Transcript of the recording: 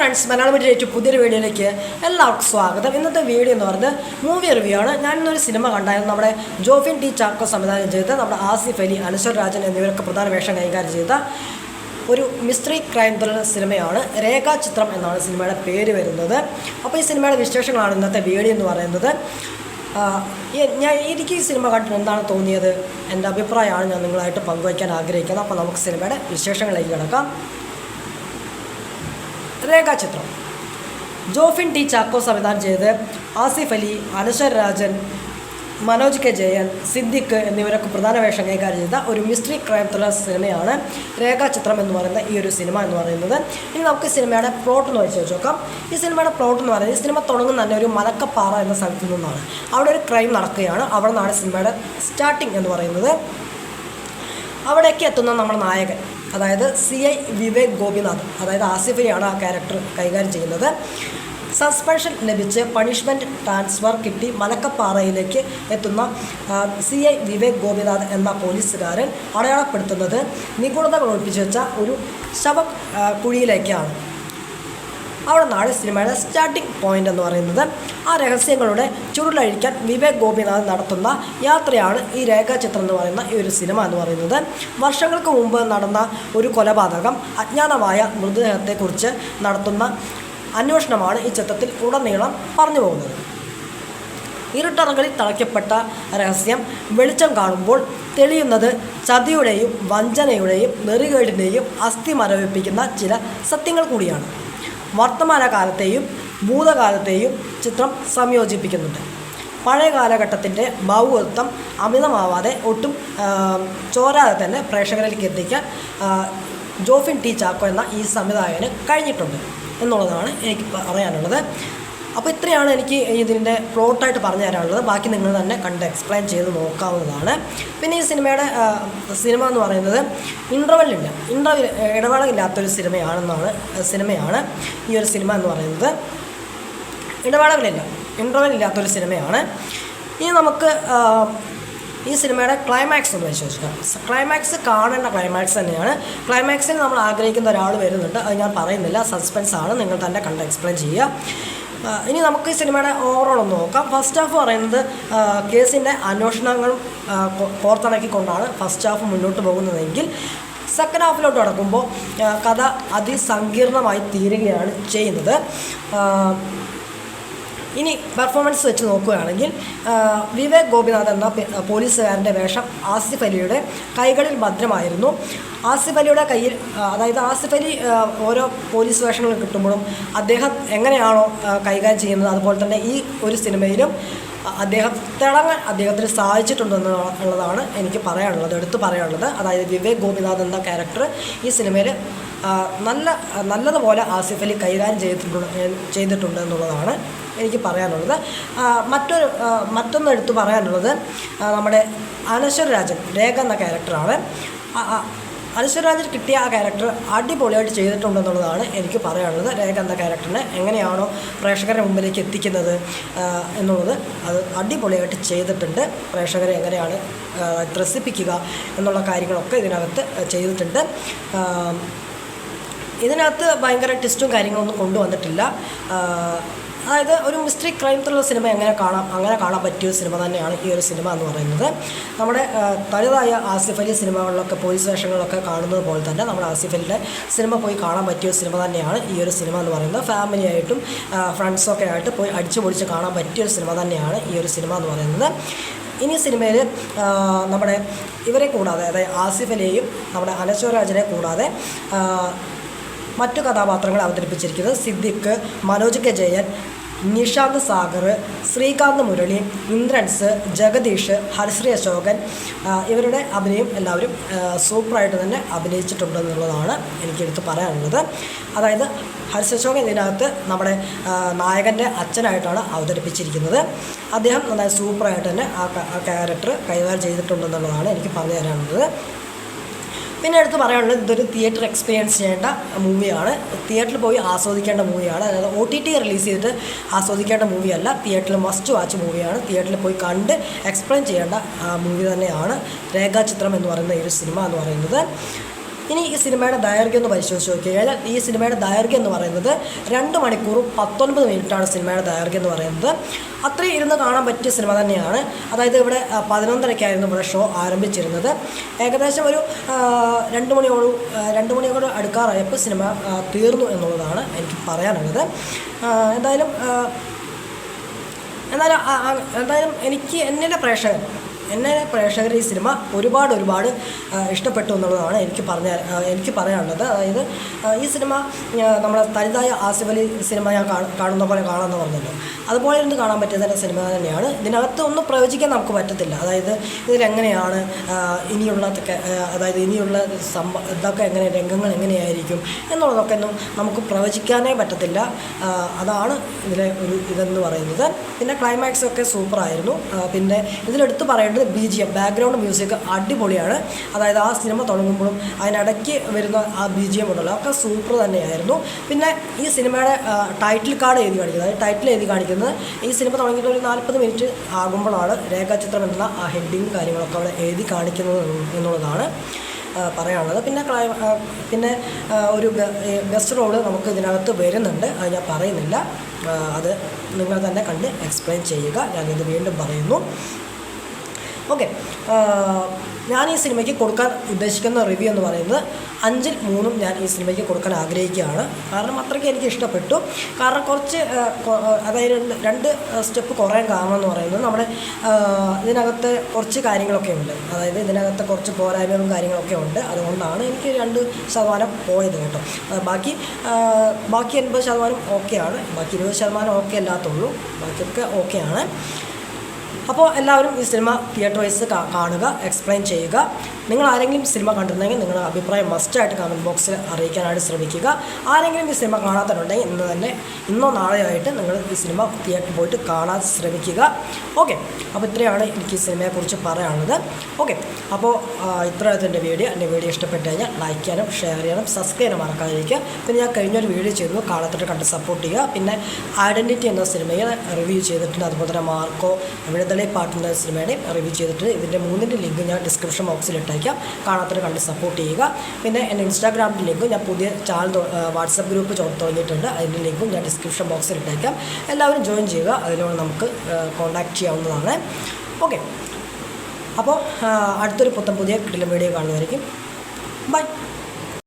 Friends, Malayalam media പുതിയൊരു വീഡിയോയിലേക്ക് എല്ലാവർക്കും സ്വാഗതം. ഇന്നത്തെ വീഡിയോ എന്ന് പറയുന്നത് മൂവി റിവ്യൂ ആണ്. ഞാനിന്നൊരു സിനിമ കണ്ടായിരുന്നു. നമ്മുടെ ജോഫിൻ ടി ചാക്കോ സംവിധാനം ചെയ്ത, നമ്മുടെ ആസിഫ് അലി, അനശ്വർ രാജൻ എന്നിവരൊക്കെ പ്രധാന വേഷം കൈകാര്യം ചെയ്ത ഒരു മിസ്റ്ററി ക്രൈം ത്രില്ലർ സിനിമയാണ്. രേഖാചിത്രം എന്നാണ് സിനിമയുടെ പേര് വരുന്നത്. അപ്പോൾ ഈ സിനിമയുടെ വിശേഷങ്ങളാണ് ഇന്നത്തെ വീഡിയോ എന്ന് പറയുന്നത്. എനിക്ക് ഈ സിനിമ കണ്ടിട്ട് എന്താണ് തോന്നിയത്, എൻ്റെ അഭിപ്രായമാണ് ഞാൻ നിങ്ങളായിട്ട് പങ്കുവയ്ക്കാൻ ആഗ്രഹിക്കുന്നത്. അപ്പോൾ നമുക്ക് സിനിമയുടെ വിശേഷങ്ങളിലേക്ക് കിടക്കാം. രേഖാചിത്രം ജോഫിൻ ടി ചാക്കോ സംവിധാനം ചെയ്ത് ആസിഫ് അലി, അനശ്വർ രാജൻ, മനോജ് കെ ജയൻ, സിദ്ദിഖ് എന്നിവരൊക്കെ പ്രധാന വേഷം കൈകാര്യം ചെയ്ത ഒരു മിസ്റ്ററി ക്രൈം ത്രില്ലർ സിനിമയാണ് രേഖാചിത്രം എന്ന് പറയുന്ന ഈ ഒരു സിനിമ എന്ന് പറയുന്നത്. ഇനി നമുക്ക് സിനിമയുടെ പ്ലോട്ട് എന്ന് വെച്ച് നോക്കാം. ഈ സിനിമയുടെ പ്ലോട്ട് എന്ന് പറയുന്നത്, ഈ സിനിമ തുടങ്ങുന്ന തന്നെ ഒരു മലക്കപ്പാറ എന്ന സ്ഥലത്തു നിന്നാണ്. അവിടെ ഒരു ക്രൈം നടക്കുകയാണ്. അവിടെ നിന്നാണ് സിനിമയുടെ സ്റ്റാർട്ടിങ് എന്ന് പറയുന്നത്. അവിടേക്ക് എത്തുന്ന നമ്മുടെ നായകൻ, അതായത് CI വിവേക് ഗോപിനാഥ്, അതായത് ആസിഫ് അലിയാണ് ആ ക്യാരക്ടർ കൈകാര്യം ചെയ്യുന്നത്. സസ്പെൻഷൻ ലഭിച്ച് പണിഷ്മെൻറ്റ് ട്രാൻസ്ഫർ കിട്ടി മലക്കപ്പാറയിലേക്ക് എത്തുന്ന CI വിവേക് ഗോപിനാഥ് എന്ന പോലീസുകാരൻ അടയാളപ്പെടുത്തുന്നത് നിഗൂഢതകൾ ഒളിപ്പിച്ചു വെച്ച ഒരു ശവ കുഴിയിലേക്കാണ്. അവിടെ നിന്നാണ് സിനിമയുടെ സ്റ്റാർട്ടിംഗ് പോയിൻ്റ് എന്ന് പറയുന്നത്. ആ രഹസ്യങ്ങളുടെ ചുരുളഴിക്കാൻ വിവേക് ഗോപിനാഥ് നടത്തുന്ന യാത്രയാണ് ഈ രേഖാചിത്രം എന്ന് പറയുന്ന ഈ ഒരു സിനിമ എന്ന് പറയുന്നത്. വർഷങ്ങൾക്ക് മുമ്പ് നടന്ന ഒരു കൊലപാതകം, അജ്ഞാതമായ മൃതദേഹത്തെക്കുറിച്ച് നടത്തുന്ന അന്വേഷണമാണ് ഈ ചിത്രത്തിൽ ഉടനീളം പറഞ്ഞു പോകുന്നത്. ഇരുട്ടറകളിൽ തളയ്ക്കപ്പെട്ട രഹസ്യം വെളിച്ചം കാണുമ്പോൾ തെളിയുന്നത് ചതിയുടെയും വഞ്ചനയുടെയും നെറികേടിൻ്റെയും അസ്ഥി മരവിപ്പിക്കുന്ന ചില സത്യങ്ങൾ കൂടിയാണ്. വർത്തമാനകാലത്തെയും ഭൂതകാലത്തെയും ചിത്രം സംയോജിപ്പിക്കുന്നുണ്ട്. പഴയ കാലഘട്ടത്തിൻ്റെ ഭാവുകത്വം അമിതമാവാതെ ഒട്ടും ചോരാതെ തന്നെ പ്രേക്ഷകരിലേക്ക് എത്തിക്കാൻ ജോഫിൻ ടി ചാക്കോ എന്ന ഈ സംവിധായകന് കഴിഞ്ഞിട്ടുണ്ട് എന്നുള്ളതാണ് എനിക്ക് പറയാനുള്ളത്. അപ്പോൾ ഇത്രയാണ് എനിക്ക് ഇതിൻ്റെ പ്ലോട്ടായിട്ട് പറഞ്ഞു തരാനുള്ളത്. ബാക്കി നിങ്ങൾ തന്നെ കണ്ട് എക്സ്പ്ലെയിൻ ചെയ്ത് നോക്കാവുന്നതാണ്. പിന്നെ ഈ സിനിമ എന്ന് പറയുന്നത് ഇടവേളയില്ലാത്തൊരു സിനിമയാണ് ഈ ഒരു സിനിമ എന്ന് പറയുന്നത്. ഇൻ്റർവെല്ലില്ലാത്തൊരു സിനിമയാണ്. ഇനി നമുക്ക് ഈ സിനിമയുടെ ക്ലൈമാക്സ് ഒന്ന് പരിശോധിക്കാം. ക്ലൈമാക്സ് കാണേണ്ട ക്ലൈമാക്സ് തന്നെയാണ്. ക്ലൈമാക്സിൽ നമ്മൾ ആഗ്രഹിക്കുന്ന ഒരാൾ വരുന്നുണ്ട്. അത് ഞാൻ പറയുന്നില്ല, സസ്പെൻസാണ്, നിങ്ങൾ തന്നെ കണ്ട് എക്സ്പ്ലെയിൻ ചെയ്യുക. ഇനി നമുക്ക് ഈ സിനിമയുടെ ഓവറോൾ ഒന്ന് നോക്കാം. ഫസ്റ്റ് ഹാഫ് പറയുന്നത് കേസിൻ്റെ അന്വേഷണങ്ങളും കോർത്തിണക്കിക്കൊണ്ടാണ് ഫസ്റ്റ് ഹാഫ് മുന്നോട്ട് പോകുന്നതെങ്കിൽ, സെക്കൻഡ് ഹാഫിലോട്ട് കടക്കുമ്പോൾ കഥ അതിസങ്കീർണമായി തീരുകയാണ് ചെയ്യുന്നത്. ഇനി പെർഫോമൻസ് വെച്ച് നോക്കുകയാണെങ്കിൽ, വിവേക് ഗോപിനാഥ് എന്ന പോലീസുകാരൻ്റെ വേഷം ആസിഫ് അലിയുടെ കൈകളിൽ ഭദ്രമായിരുന്നു. ആസിഫ് അലിയുടെ കയ്യിൽ, അതായത് ആസിഫ് അലി ഓരോ പോലീസ് വേഷങ്ങൾ കിട്ടുമ്പോഴും അദ്ദേഹം എങ്ങനെയാണോ കൈകാര്യം ചെയ്യുന്നത്, അതുപോലെ തന്നെ ഈ ഒരു സിനിമയിലും അദ്ദേഹം തിളങ്ങാൻ അദ്ദേഹത്തിന് സാധിച്ചിട്ടുണ്ടെന്നുള്ളതാണ് എനിക്ക് എടുത്തു പറയാനുള്ളത്. അതായത് വിവേക് ഗോപിനാഥ് എന്ന ക്യാരക്ടർ ഈ സിനിമയിൽ നല്ലതുപോലെ ആസിഫ് അലി കൈകാര്യം ചെയ്തിട്ടുണ്ട് എന്നുള്ളതാണ് എനിക്ക് പറയാനുള്ളത്. മറ്റൊന്ന് എടുത്തു പറയാനുള്ളത് നമ്മുടെ അനശ്വർ രാജൻ, രേഖ എന്ന ക്യാരക്ടറാണ്. അനശ്വർ രാജൻ കിട്ടിയ ആ ക്യാരക്ടർ അടിപൊളിയായിട്ട് ചെയ്തിട്ടുണ്ടെന്നുള്ളതാണ് എനിക്ക് പറയാനുള്ളത്. രേഖ എന്ന ക്യാരക്ടറിനെ എങ്ങനെയാണോ പ്രേക്ഷകരുടെ മുമ്പിലേക്ക് എത്തിക്കുന്നത് എന്നുള്ളത് അത് അടിപൊളിയായിട്ട് ചെയ്തിട്ടുണ്ട്. പ്രേക്ഷകരെ എങ്ങനെയാണ് ത്രസിപ്പിക്കുക എന്നുള്ള കാര്യങ്ങളൊക്കെ ഇതിനകത്ത് ചെയ്തിട്ടുണ്ട്. ഇതിനകത്ത് ഭയങ്കര ട്വിസ്റ്റും കാര്യങ്ങളൊന്നും കൊണ്ടുവന്നിട്ടില്ല. അതായത് ഒരു മിസ്റ്ററി ക്രൈം ത്രില്ലർ സിനിമ അങ്ങനെ കാണാൻ പറ്റിയ സിനിമ തന്നെയാണ് ഈ ഒരു സിനിമ എന്ന് പറയുന്നത്. നമ്മുടെ തനതായ ആസിഫ് അലി സിനിമകളിലൊക്കെ പോലീസ് വേഷങ്ങളിലൊക്കെ കാണുന്നത് പോലെ തന്നെ നമ്മുടെ ആസിഫ് അലിയുടെ സിനിമ പോയി കാണാൻ പറ്റിയ സിനിമ തന്നെയാണ് ഈ ഒരു സിനിമ എന്ന് പറയുന്നത്. ഫാമിലിയായിട്ടും ഫ്രണ്ട്സൊക്കെ ആയിട്ട് പോയി അടിച്ചു പൊളിച്ച് കാണാൻ പറ്റിയൊരു സിനിമ തന്നെയാണ് ഈ ഒരു സിനിമ എന്ന് പറയുന്നത്. ഇനി സിനിമയിൽ നമ്മുടെ ഇവരെ കൂടാതെ, അതായത് ആസിഫ് അലിയെയും നമ്മുടെ അനശ്വർ രാജനെ കൂടാതെ മറ്റു കഥാപാത്രങ്ങൾ അവതരിപ്പിച്ചിരിക്കുന്നത് സിദ്ദിഖ്, മനോജ് കെ ജയൻ, നിഷാന്ത് സാഗർ, ശ്രീകാന്ത് മുരളി, ഇന്ദ്രൻസ്, ജഗദീഷ്, ഹരിശ്രീ അശോകൻ, ഇവരുടെ അഭിനയം എല്ലാവരും സൂപ്പറായിട്ട് തന്നെ അഭിനയിച്ചിട്ടുണ്ടെന്നുള്ളതാണ് എനിക്കെടുത്ത് പറയാനുള്ളത്. അതായത് ഹരിശ്രീ അശോകൻ ഇതിനകത്ത് നമ്മുടെ നായകൻ്റെ അച്ഛനായിട്ടാണ് അവതരിപ്പിച്ചിരിക്കുന്നത്. അദ്ദേഹം നന്നായി സൂപ്പറായിട്ട് തന്നെ ആ ക്യാരക്ടർ കൈകാര്യം ചെയ്തിട്ടുണ്ടെന്നുള്ളതാണ് എനിക്ക് പറഞ്ഞു തരാനുള്ളത്. പിന്നെ എടുത്ത് പറയാനുള്ളത്, ഇതൊരു തിയേറ്റർ എക്സ്പീരിയൻസ് ചെയ്യേണ്ട മൂവിയാണ്. തിയേറ്ററിൽ പോയി ആസ്വദിക്കേണ്ട മൂവിയാണ്. അതായത് OTT റിലീസ് ചെയ്തിട്ട് ആസ്വദിക്കേണ്ട മൂവിയല്ല, തിയേറ്ററിൽ മസ്റ്റ് വാച്ച് മൂവിയാണ്. തിയേറ്ററിൽ പോയി കണ്ട് എക്സ്പ്ലെയിൻ ചെയ്യേണ്ട മൂവി തന്നെയാണ് രേഖാചിത്രം എന്ന് പറയുന്ന ഈ ഒരു സിനിമ എന്ന് പറയുന്നത്. ഇനി ഈ സിനിമയുടെ ദൈർഘ്യം ഒന്ന് പരിശോധിച്ച് നോക്കി കഴിഞ്ഞാൽ ഈ സിനിമയുടെ ദൈർഘ്യം എന്ന് പറയുന്നത് 2 മണിക്കൂറും 19 മിനിറ്റാണ് സിനിമയുടെ ദൈർഘ്യം എന്ന് പറയുന്നത്. അത്രയും ഇരുന്ന് കാണാൻ പറ്റിയ സിനിമ തന്നെയാണ്. അതായത് ഇവിടെ 11:30-ക്കായിരുന്നു ഇവിടെ ഷോ ആരംഭിച്ചിരുന്നത്. ഏകദേശം ഒരു 2 മണിയോട് അടുക്കാറായപ്പോൾ സിനിമ തീർന്നു എന്നുള്ളതാണ് എനിക്ക് പറയാനുള്ളത്. എന്തായാലും എനിക്ക് എന്നെ പ്രേക്ഷകർ ഈ സിനിമ ഒരുപാട് ഇഷ്ടപ്പെട്ടു എന്നുള്ളതാണ് എനിക്ക് പറയാനുള്ളത്. അതായത് ഈ സിനിമ നമ്മുടെ തനിതായ ആസിഫ് അലി സിനിമ ഞാൻ കാണുന്ന പോലെ കാണാമെന്ന് പറഞ്ഞല്ലോ, അതുപോലെ ഇരുന്ന് കാണാൻ പറ്റിയ തന്നെ സിനിമ തന്നെയാണ്. ഇതിനകത്ത് ഒന്നും പ്രവചിക്കാൻ നമുക്ക് പറ്റത്തില്ല. അതായത് ഇതിലെങ്ങനെയാണ് ഇനിയുള്ള ഇതൊക്കെ രംഗങ്ങൾ എങ്ങനെയായിരിക്കും എന്നുള്ളതൊക്കെ ഒന്നും നമുക്ക് പ്രവചിക്കാനേ പറ്റത്തില്ല. അതാണ് ഇതിലെ ഒരു ഇതെന്ന് പറയുന്നത്. പിന്നെ ക്ലൈമാക്സ് ഒക്കെ സൂപ്പറായിരുന്നു. പിന്നെ ഇതിലെടുത്ത് പറയേണ്ടത് BGM, ബാക്ക്ഗ്രൗണ്ട് മ്യൂസിക് അടിപൊളിയാണ്. അതായത് ആ സിനിമ തുടങ്ങുമ്പോഴും അതിനിടയ്ക്ക് വരുന്ന ആ BGM ഉണ്ടല്ലോ, ഒക്കെ സൂപ്പർ തന്നെയായിരുന്നു. പിന്നെ ഈ സിനിമയുടെ ടൈറ്റിൽ കാർഡ് എഴുതി കാണിക്കുന്നത്, അതായത് ടൈറ്റിൽ എഴുതി കാണിക്കുന്നത് ഈ സിനിമ തുടങ്ങിയിട്ട് ഒരു 40 മിനിറ്റ് ആകുമ്പോഴാണ് രേഖാചിത്രം എന്നുള്ള ആ ഹെഡിങ് കാര്യങ്ങളൊക്കെ അവിടെ എഴുതി കാണിക്കുന്നത് എന്നുള്ളതാണ് പറയാനുള്ളത്. പിന്നെ ഒരു ഗസ്റ്റ് റോള് നമുക്ക് ഇതിനകത്ത് വരുന്നുണ്ട്. അത് ഞാൻ പറയുന്നില്ല, അത് നിങ്ങൾ തന്നെ കണ്ട് എക്സ്പ്ലെയിൻ ചെയ്യുക. ഞാനിത് വീണ്ടും പറയുന്നു. ഓക്കെ, ഞാൻ ഈ സിനിമയ്ക്ക് കൊടുക്കാൻ ഉദ്ദേശിക്കുന്ന റിവ്യൂ എന്ന് പറയുന്നത് 5-ൽ 3 ഞാൻ ഈ സിനിമയ്ക്ക് കൊടുക്കാൻ ആഗ്രഹിക്കുകയാണ്. കാരണം അത്രയ്ക്ക് എനിക്ക് ഇഷ്ടപ്പെട്ടു. കാരണം കുറച്ച് അതായത് 2 സ്റ്റെപ്പ് കുറയാൻ കാരണം എന്ന് പറയുന്നത് നമ്മുടെ ഇതിനകത്ത് കുറച്ച് കാര്യങ്ങളൊക്കെ ഉണ്ട്. അതായത് ഇതിനകത്ത് കുറച്ച് പോരായ്മകളും കാര്യങ്ങളൊക്കെ ഉണ്ട്. അതുകൊണ്ടാണ് എനിക്ക് 2% പോയത് കേട്ടോ. ബാക്കി 80% ഓക്കെയാണ്. ബാക്കി 20% ഓക്കെ അല്ലാത്തുള്ളൂ. ബാക്കിയൊക്കെ ഓക്കെയാണ്. അപ്പോൾ എല്ലാവരും ഈ സിനിമ തിയേറ്റർ വൈസ് കാണുക, എക്സ്പ്ലെയിൻ ചെയ്യുക. നിങ്ങൾ ആരെങ്കിലും സിനിമ കണ്ടിരുന്നെങ്കിൽ നിങ്ങളുടെ അഭിപ്രായം മസ്റ്റായിട്ട് കമൻറ്റ് ബോക്സിൽ അറിയിക്കാനായിട്ട് ശ്രമിക്കുക. ആരെങ്കിലും ഈ സിനിമ കാണാത്തതുണ്ടെങ്കിൽ ഇന്നോ നാളെയോ ആയിട്ട് നിങ്ങൾ ഈ സിനിമ തിയേറ്ററിൽ പോയിട്ട് കാണാൻ ശ്രമിക്കുക. ഓക്കെ, അപ്പോൾ ഇത്രയാണ് എനിക്ക് ഈ സിനിമയെക്കുറിച്ച് പറയാനുള്ളത്. ഓക്കെ, അപ്പോൾ ഇത്രയായിട്ട് എൻ്റെ വീഡിയോ ഇഷ്ടപ്പെട്ട് കഴിഞ്ഞാൽ ലൈക്ക് ചെയ്യാനും ഷെയർ ചെയ്യാനും സബ്സ്ക്രൈബ് ചെയ്യാനും മറക്കാതിരിക്കുക. പിന്നെ ഞാൻ കഴിഞ്ഞൊരു വീഡിയോ ചെയ്തു, കാണാത്തിട്ട് കണ്ട് സപ്പോർട്ട് ചെയ്യുക. പിന്നെ ഐഡൻറ്റിറ്റി എന്ന സിനിമയെ റിവ്യൂ ചെയ്തിട്ടുണ്ട്. അതുപോലെ തന്നെ മാർക്കോ, വിടുതലൈ പാട്ടിൻ്റെ സിനിമയുടെ റിവ്യൂ ചെയ്തിട്ടുണ്ട്. ഇതിൻ്റെ 3ൻ്റെ ലിങ്ക് ഞാൻ ഡിസ്ക്രിപ്ഷൻ ബോക്സിൽ ഇട്ടേക്കാം. കാണാത്തവർ കണ്ട് സപ്പോർട്ട് ചെയ്യുക. പിന്നെ എൻ്റെ ഇൻസ്റ്റാഗ്രാമിൻ്റെ ലിങ്കും ഞാൻ പുതിയ ചാനൽ വാട്സപ്പ് ഗ്രൂപ്പ് തുടങ്ങിയിട്ടുണ്ട്. അതിൻ്റെ ലിങ്കും ഞാൻ ഡിസ്ക്രിപ്ഷൻ ബോക്സിൽ ഇട്ടേക്കാം. എല്ലാവരും ജോയിൻ ചെയ്യുക. അതിലൂടെ നമുക്ക് കോൺടാക്റ്റ് ചെയ്യാവുന്നതാണ്. ഓക്കെ, അപ്പോൾ അടുത്തൊരു പുതിയ വീഡിയോ കാണുന്നതായിരിക്കും. ബൈ.